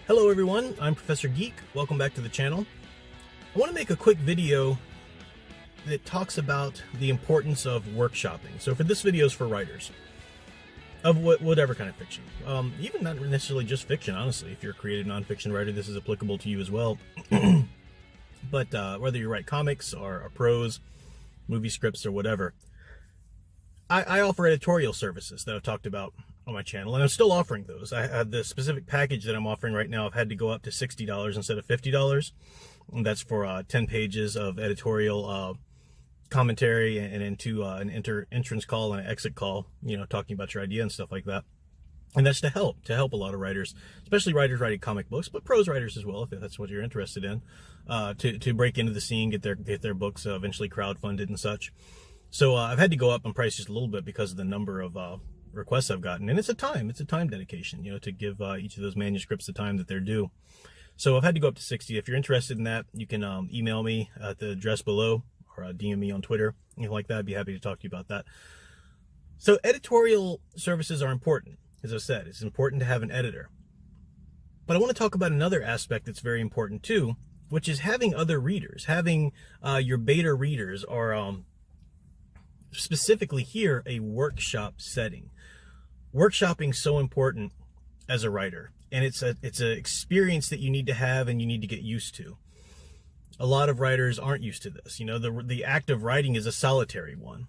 Hello everyone, I'm Professor Geek. Welcome back to the channel. I want to make a quick video that talks about the importance of workshopping. So for this video is for writers of whatever kind of fiction. Even not necessarily just fiction, honestly. If you're a creative nonfiction writer, this is applicable to you as well. But whether you write comics or prose, movie scripts or whatever, I offer editorial services that I've talked about on my channel, and I'm still offering those. I have the specific package that I'm offering right now. I've had to go up to $60 instead of $50, and that's for 10 pages of editorial commentary and into an entrance call and an exit call, talking about your idea and stuff like that. And that's to help a lot of writers, especially writers writing comic books, but prose writers as well, if that's what you're interested in, to break into the scene, get their books eventually crowdfunded and such. So I've had to go up on price just a little bit because of the number of requests I've gotten, and it's a time dedication, to give each of those manuscripts the time that they're due. So I've had to go up to 60. If you're interested in that, you can email me at the address below, or DM me on Twitter, anything like that. I'd be happy to talk to you about that. So editorial services are important. As I said, it's important to have an editor. But I want to talk about another aspect that's very important too, which is having other readers, having your beta readers, or specifically here, a workshop setting. Workshopping's so important as a writer, and it's an experience that you need to have and you need to get used to. A lot of writers aren't used to this. The act of writing is a solitary one.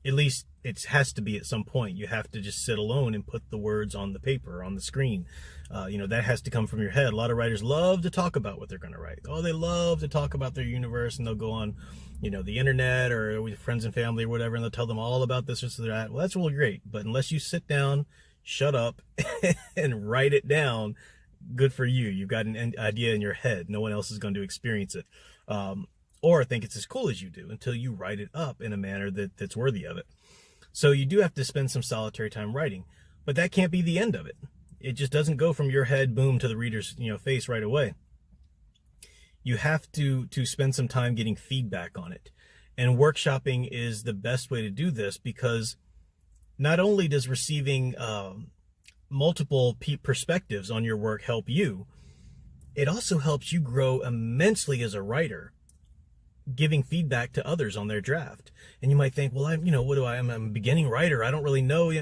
At least it has to be at some point. You have to just sit alone and put the words on the paper, on the screen. That has to come from your head. A lot of writers love to talk about what they're going to write. Oh, they love to talk about their universe, and they'll go on, the internet or with friends and family or whatever, and they'll tell them all about this or that. Well, that's really great. But unless you sit down, shut up, and write it down, good for you. You've got an idea in your head. No one else is going to experience it. Or think it's as cool as you do until you write it up in a manner that's worthy of it. So you do have to spend some solitary time writing, but that can't be the end of it. It just doesn't go from your head, boom, to the reader's face right away. You have to spend some time getting feedback on it. And workshopping is the best way to do this, because not only does receiving multiple perspectives on your work help you, it also helps you grow immensely as a writer, giving feedback to others on their draft. And you might think, well, I'm a beginning writer. I don't really know.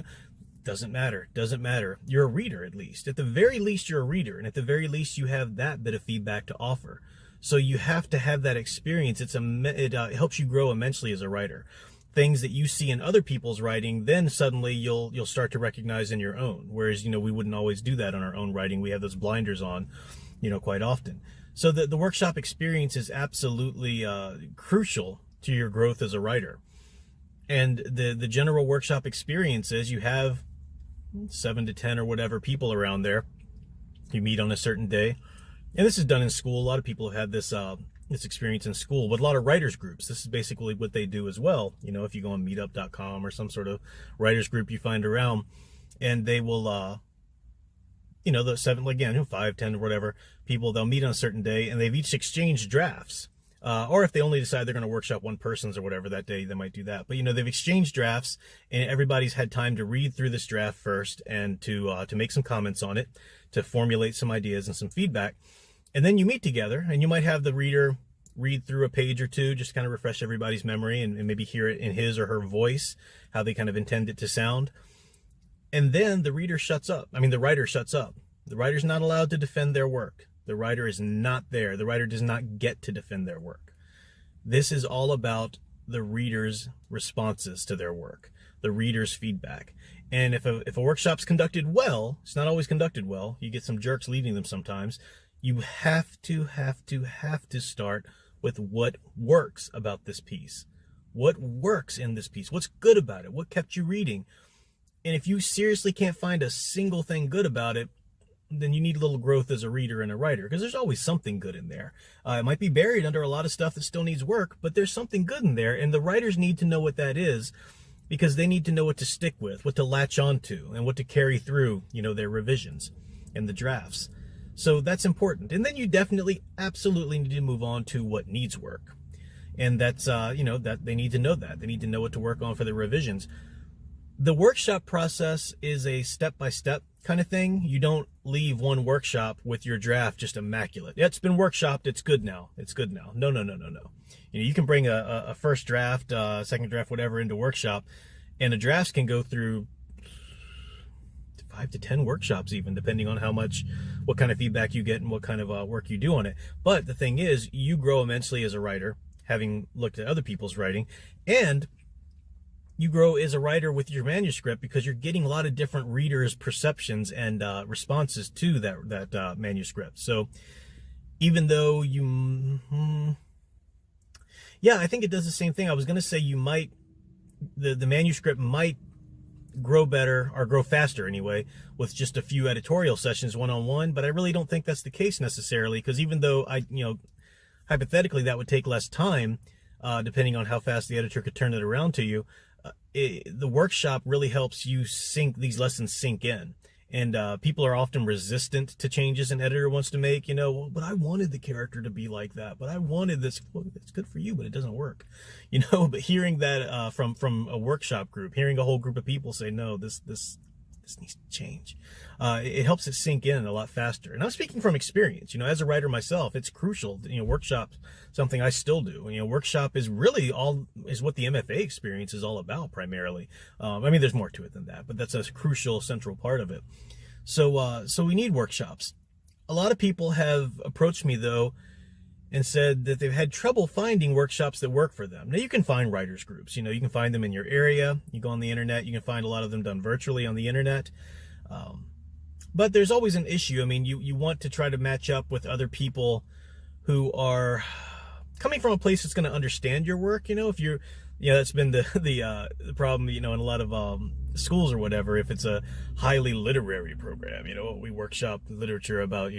Doesn't matter. You're a reader, at least. At the very least, you're a reader. And at the very least, you have that bit of feedback to offer. So you have to have that experience. It helps you grow immensely as a writer. Things that you see in other people's writing, then suddenly you'll start to recognize in your own. Whereas, we wouldn't always do that on our own writing. We have those blinders on, quite often. So the workshop experience is absolutely crucial to your growth as a writer. And the general workshop experience is you have 7 to 10 or whatever people around there. You meet on a certain day. And this is done in school. A lot of people have had this experience in school, but a lot of writers groups, this is basically what they do as well. If you go on meetup.com or some sort of writers group you find around, and they will, the 7, again, 5, 10, or whatever people, they'll meet on a certain day, and they've each exchanged drafts. Or if they only decide they're going to workshop one person's or whatever that day, they might do that. But, they've exchanged drafts, and everybody's had time to read through this draft first and to make some comments on it, to formulate some ideas and some feedback. And then you meet together, and you might have the reader read through a page or two, just kind of refresh everybody's memory and maybe hear it in his or her voice, how they kind of intend it to sound. And then the writer shuts up. The writer's not allowed to defend their work. The writer is not there. The writer does not get to defend their work. This is all about the reader's responses to their work, the reader's feedback. And if a workshop's conducted well, it's not always conducted well. You get some jerks leading them sometimes. You have to start with what works about this piece. What works in this piece? What's good about it? What kept you reading? And if you seriously can't find a single thing good about it, then you need a little growth as a reader and a writer, because there's always something good in there. It might be buried under a lot of stuff that still needs work, but there's something good in there, and the writers need to know what that is, because they need to know what to stick with, what to latch onto, and what to carry through, their revisions and the drafts. So that's important. And then you absolutely need to move on to what needs work. And that's, that they need to know that. They need to know what to work on for the revisions. The workshop process is a step-by-step kind of thing. You don't leave one workshop with your draft just immaculate. Yeah, it's been workshopped. It's good now. It's good now. No, no, no, no, no. You can bring a first draft, second draft, whatever into workshop, and the drafts can go through 5 to 10 workshops even, depending on what kind of feedback you get and what kind of work you do on it. But the thing is, you grow immensely as a writer, having looked at other people's writing, and you grow as a writer with your manuscript because you're getting a lot of different readers' perceptions and responses to that manuscript. So even though yeah, I think it does the same thing. I was going to say the manuscript might grow better, or grow faster anyway, with just a few editorial sessions one-on-one, but I really don't think that's the case necessarily, because even though hypothetically that would take less time, depending on how fast the editor could turn it around to you, the workshop really helps you these lessons sink in. And people are often resistant to changes an editor wants to make. Well, but I wanted the character to be like that. But I wanted this. Well, it's good for you, but it doesn't work. But hearing that from a workshop group, hearing a whole group of people say, no, this needs to change, it helps it sink in a lot faster. And I'm speaking from experience. As a writer myself, it's crucial. Workshop's something I still do. Workshop is really is what the MFA experience is all about primarily. There's more to it than that, but that's a crucial central part of it. So we need workshops. A lot of people have approached me though and said that they've had trouble finding workshops that work for them. Now, you can find writers groups. You can find them in your area. You go on the internet, you can find a lot of them done virtually on the internet. But there's always an issue. You want to try to match up with other people who are coming from a place that's going to understand your work. If you're, that's been the problem, in a lot of schools or whatever. If it's a highly literary program, we workshop literature about,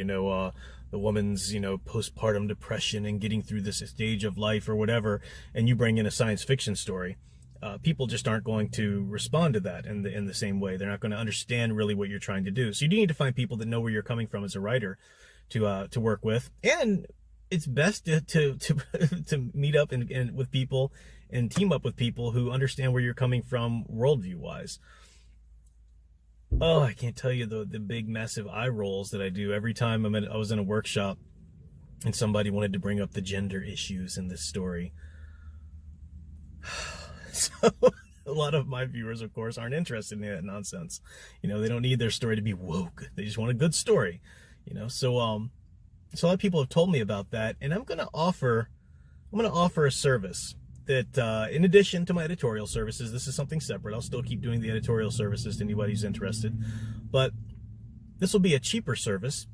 the woman's, postpartum depression and getting through this stage of life or whatever, and you bring in a science fiction story, people just aren't going to respond to that in the same way. They're not going to understand really what you're trying to do. So you do need to find people that know where you're coming from as a writer to work with. And it's best to meet up and with people and team up with people who understand where you're coming from worldview wise. Oh, I can't tell you the big massive eye rolls that I do every time I was in a workshop and somebody wanted to bring up the gender issues in this story. So a lot of my viewers, of course, aren't interested in that nonsense. They don't need their story to be woke. They just want a good story. So a lot of people have told me about that, and I'm going to offer a service that, in addition to my editorial services, this is something separate. I'll still keep doing the editorial services to anybody who's interested, but this will be a cheaper service.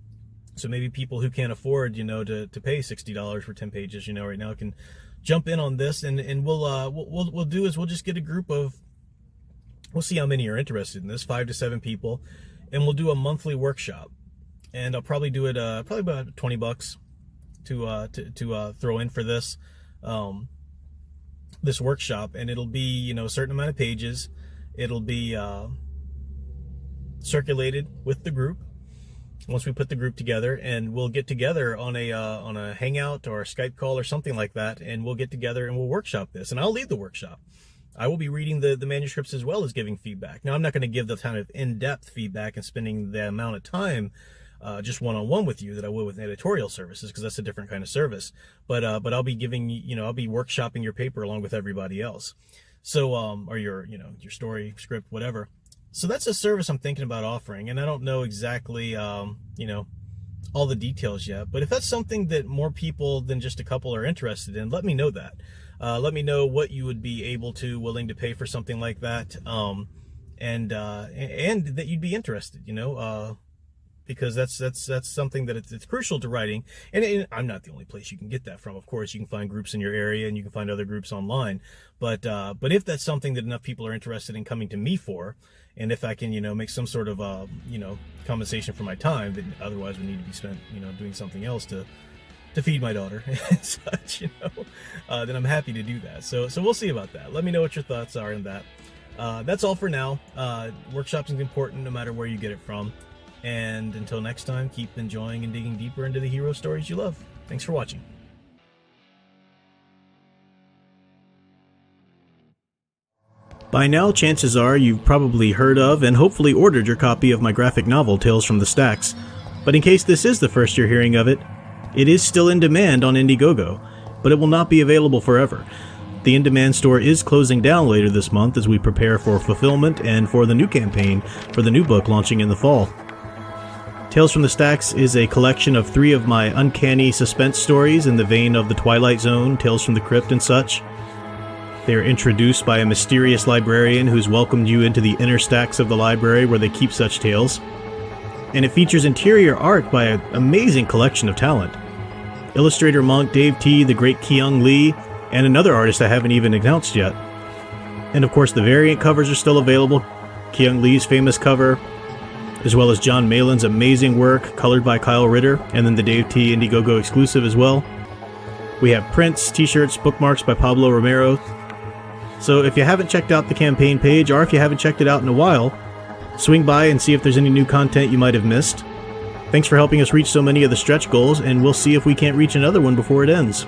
So maybe people who can't afford, to pay $60 for 10 pages, right now can jump in on this, and we'll do is we'll just get a group of, we'll see how many are interested in this, 5 to 7 people, and we'll do a monthly workshop. And I'll probably do it probably about $20 to throw in for this workshop, and it'll be a certain amount of pages. It'll be circulated with the group once we put the group together, and we'll get together on a hangout or a Skype call or something like that, and we'll get together and we'll workshop this, and I'll lead the workshop. I will be reading the manuscripts as well as giving feedback. Now, I'm not going to give the kind of in-depth feedback and spending the amount of time just one-on-one with you that I would with editorial services, because that's a different kind of service. But I'll be giving, I'll be workshopping your paper along with everybody else. So, or your story, script, whatever. So that's a service I'm thinking about offering, and I don't know exactly, all the details yet. But if that's something that more people than just a couple are interested in, let me know that. Let me know what you would be willing to pay for something like that, and that you'd be interested, because that's something that it's crucial to writing. And I'm not the only place you can get that from. Of course, you can find groups in your area, and you can find other groups online. But if that's something that enough people are interested in coming to me for, and if I can, make some sort of, compensation for my time that otherwise would need to be spent, doing something else to feed my daughter and such, then I'm happy to do that. So we'll see about that. Let me know what your thoughts are in that. That's all for now. Workshopping is important no matter where you get it from. And until next time, keep enjoying and digging deeper into the hero stories you love. Thanks for watching. By now, chances are you've probably heard of and hopefully ordered your copy of my graphic novel, Tales from the Stacks. But in case this is the first you're hearing of it, it is still in demand on Indiegogo, but it will not be available forever. The in-demand store is closing down later this month as we prepare for fulfillment and for the new campaign for the new book launching in the fall. Tales from the Stacks is a collection of 3 of my uncanny suspense stories in the vein of The Twilight Zone, Tales from the Crypt, and such. They are introduced by a mysterious librarian who's welcomed you into the inner stacks of the library where they keep such tales. And it features interior art by an amazing collection of talent. Illustrator monk Dave T., the great Kyung Lee, and another artist I haven't even announced yet. And of course the variant covers are still available. Kyung Lee's famous cover, as well as John Malin's amazing work, colored by Kyle Ritter, and then the Dave T. Indiegogo exclusive as well. We have prints, t-shirts, bookmarks by Pablo Romero. So if you haven't checked out the campaign page, or if you haven't checked it out in a while, swing by and see if there's any new content you might have missed. Thanks for helping us reach so many of the stretch goals, and we'll see if we can't reach another one before it ends.